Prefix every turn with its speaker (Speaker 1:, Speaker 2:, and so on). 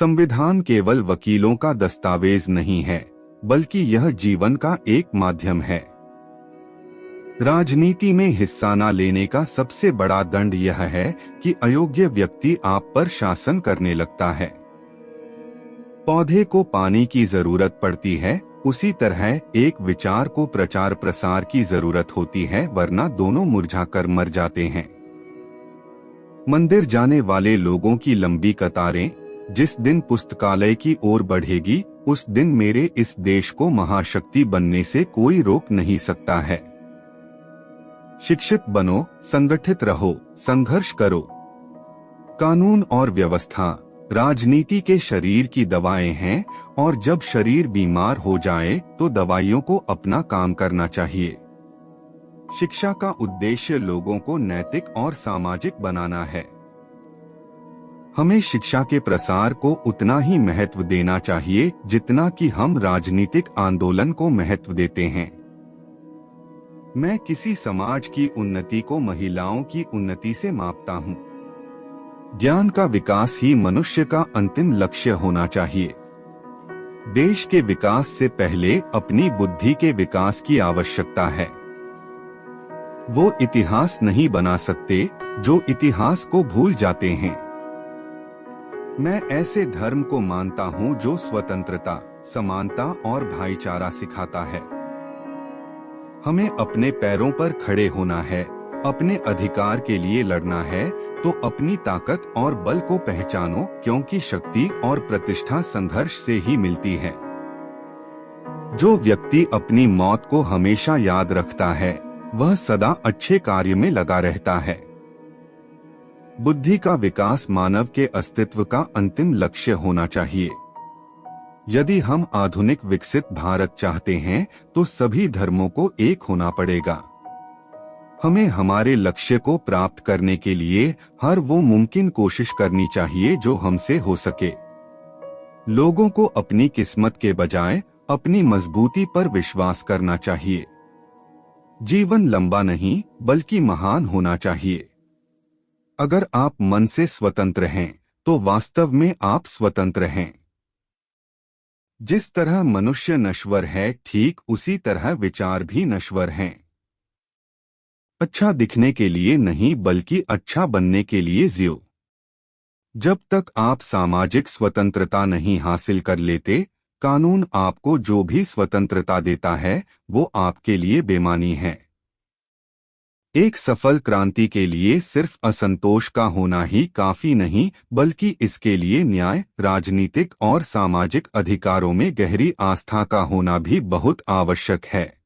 Speaker 1: संविधान केवल वकीलों का दस्तावेज नहीं है, बल्कि यह जीवन का एक माध्यम है। राजनीति में हिस्सा न लेने का सबसे बड़ा दंड यह है कि अयोग्य व्यक्ति आप पर शासन करने लगता है। पौधे को पानी की जरूरत पड़ती है, उसी तरह एक विचार को प्रचार प्रसार की जरूरत होती है, वरना दोनों मुरझाकर मर जाते हैं। मंदिर जाने वाले लोगों की लंबी कतारें जिस दिन पुस्तकालय की ओर बढ़ेगी, उस दिन मेरे इस देश को महाशक्ति बनने से कोई रोक नहीं सकता है। शिक्षित बनो, संगठित रहो, संघर्ष करो। कानून और व्यवस्था राजनीति के शरीर की दवाएं हैं, और जब शरीर बीमार हो जाए तो दवाइयों को अपना काम करना चाहिए। शिक्षा का उद्देश्य लोगों को नैतिक और सामाजिक बनाना है। हमें शिक्षा के प्रसार को उतना ही महत्व देना चाहिए जितना कि हम राजनीतिक आंदोलन को महत्व देते हैं। मैं किसी समाज की उन्नति को महिलाओं की उन्नति से मापता हूँ। ज्ञान का विकास ही मनुष्य का अंतिम लक्ष्य होना चाहिए। देश के विकास से पहले अपनी बुद्धि के विकास की आवश्यकता है। वो इतिहास नहीं बना सकते जो इतिहास को भूल जाते हैं। मैं ऐसे धर्म को मानता हूँ जो स्वतंत्रता, समानता और भाईचारा सिखाता है। हमें अपने पैरों पर खड़े होना है, अपने अधिकार के लिए लड़ना है, तो अपनी ताकत और बल को पहचानो, क्योंकि शक्ति और प्रतिष्ठा संघर्ष से ही मिलती है। जो व्यक्ति अपनी मौत को हमेशा याद रखता है, वह सदा अच्छे कार्य में लगा रहता है। बुद्धि का विकास मानव के अस्तित्व का अंतिम लक्ष्य होना चाहिए। यदि हम आधुनिक विकसित भारत चाहते हैं, तो सभी धर्मों को एक होना पड़ेगा। हमें हमारे लक्ष्य को प्राप्त करने के लिए हर वो मुमकिन कोशिश करनी चाहिए जो हमसे हो सके। लोगों को अपनी किस्मत के बजाय अपनी मजबूती पर विश्वास करना चाहिए। जीवन लंबा नहीं, बल्कि महान होना चाहिए। अगर आप मन से स्वतंत्र हैं, तो वास्तव में आप स्वतंत्र हैं। जिस तरह मनुष्य नश्वर है, ठीक उसी तरह विचार भी नश्वर हैं। अच्छा दिखने के लिए नहीं, बल्कि अच्छा बनने के लिए जियो। जब तक आप सामाजिक स्वतंत्रता नहीं हासिल कर लेते, कानून आपको जो भी स्वतंत्रता देता है, वो आपके लिए बेमानी है। एक सफल क्रांति के लिए सिर्फ असंतोष का होना ही काफी नहीं, बल्कि इसके लिए न्याय, राजनीतिक और सामाजिक अधिकारों में गहरी आस्था का होना भी बहुत आवश्यक है।